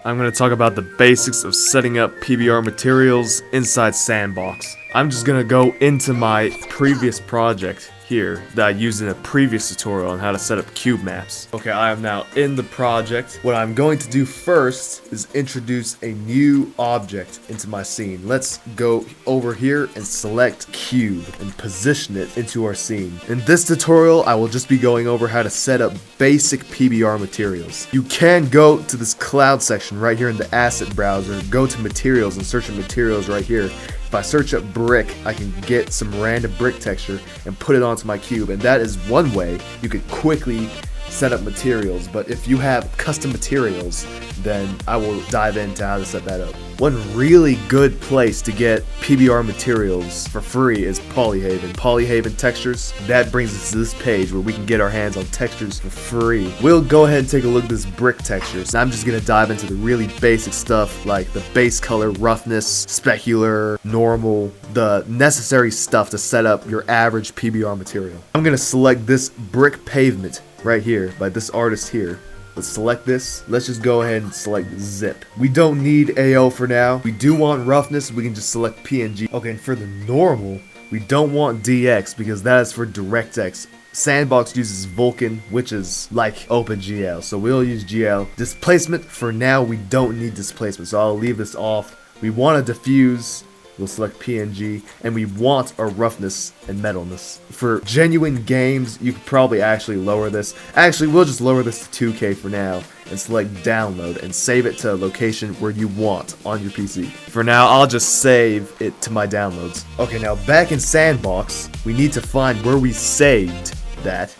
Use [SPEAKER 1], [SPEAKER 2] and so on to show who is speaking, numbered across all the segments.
[SPEAKER 1] I'm going to talk about the basics of setting up PBR materials inside Sandbox. I'm just going to go into my previous project here that I used in a previous tutorial on how to set up cube maps. Okay, I am now in the project. What I'm going to do first is introduce a new object into my scene. Let's go over here and select cube and position it into our scene. In this tutorial, I will just be going over how to set up basic PBR materials. You can go to this cloud section right here in the asset browser, go to materials and search for materials right here. If I search up brick, I can get some random brick texture and put it onto my cube, and that is one way you could quickly set up materials. But if you have custom materials, then I will dive into how to set that up. One really good place to get PBR materials for free is Polyhaven. Polyhaven textures, that brings us to this page where we can get our hands on textures for free. We'll go ahead and take a look at this brick textures. I'm just gonna dive into the really basic stuff like the base color, roughness, specular, normal, the necessary stuff to set up your average PBR material. I'm gonna select this brick pavement right here by this artist here. Let's select this. Let's just go ahead and select zip. We don't need AO for now. We do want roughness. We can just select PNG. Okay, and for the normal, we don't want DX because that is for DirectX. Sandbox uses Vulkan, which is like OpenGL, so we'll use GL. Displacement, for now, we don't need displacement, so I'll leave this off. We want to diffuse. We'll select PNG, and we want our roughness and metalness. For genuine games, you could probably actually lower this. Actually, we'll just lower this to 2K for now, and select download, and save it to a location where you want on your PC. For now, I'll just save it to my downloads. Okay, now back in Sandbox, we need to find where we saved that,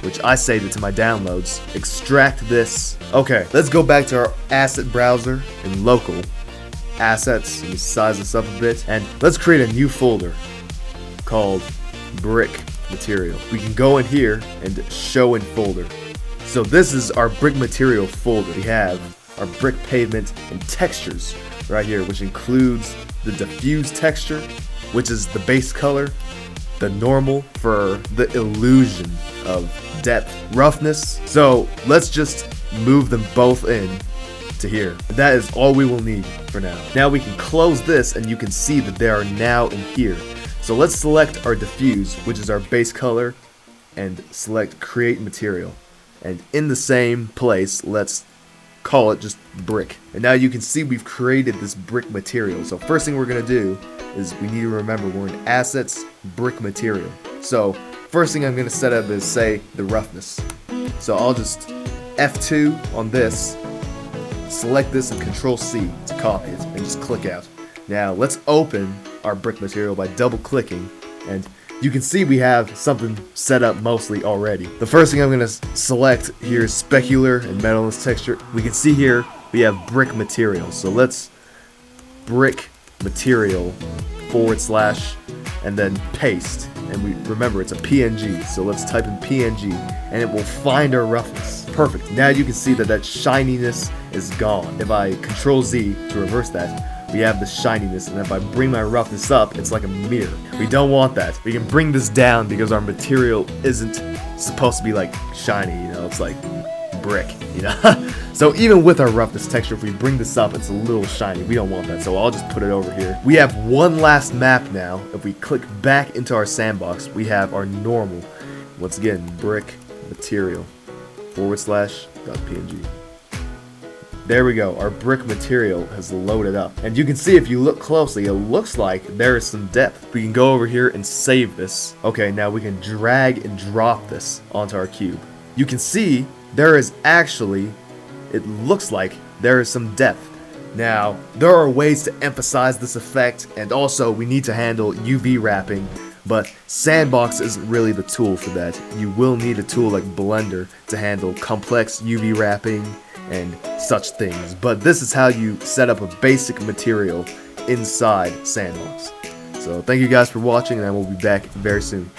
[SPEAKER 1] which I saved it to my downloads. Extract this. Okay, let's go back to our asset browser in local. Assets, let me size this up a bit, and let's create a new folder called brick material. We can go in here and show in folder. So this is our brick material folder. We have our brick pavement and textures right here, which includes the diffuse texture, which is the base color, the normal for the illusion of depth, roughness. So let's just move them both in to here. That is all we will need for now. Now we can close this and you can see that they are now in here. So let's select our diffuse, which is our base color, and select create material. And in the same place, let's call it just brick. And now you can see we've created this brick material. So first thing we're gonna do is we need to remember we're in assets, brick material. So first thing I'm gonna set up is say the roughness. So I'll just F2 on this, select this and Control C to copy it and just click out. Now let's open our brick material by double clicking, and you can see we have something set up mostly already. The first thing I'm going to select here is specular and metalness texture. We can see here we have brick material. So let's brick material / and then paste. And we remember it's a PNG, so let's type in PNG and it will find our roughness. Perfect. Now you can see that that shininess is gone. If I Control Z to reverse that, we have the shininess, and if I bring my roughness up, it's like a mirror. We don't want that. We can bring this down because our material isn't supposed to be like shiny, you know, it's like brick, you know. So even with our roughness texture, if we bring this up, it's a little shiny. We don't want that, so I'll just put it over here. We have one last map now. If we click back into our sandbox, we have our normal. Once again, brick material /.png. There we go, our brick material has loaded up. And you can see if you look closely, it looks like there is some depth. We can go over here and save this. Okay, now we can drag and drop this onto our cube. You can see there is actually, it looks like there is some depth. Now, there are ways to emphasize this effect, and also we need to handle UV wrapping, but Sandbox isn't really the tool for that. You will need a tool like Blender to handle complex UV wrapping and such things, but this is how you set up a basic material inside Sandbox. So thank you guys for watching, and I will be back very soon.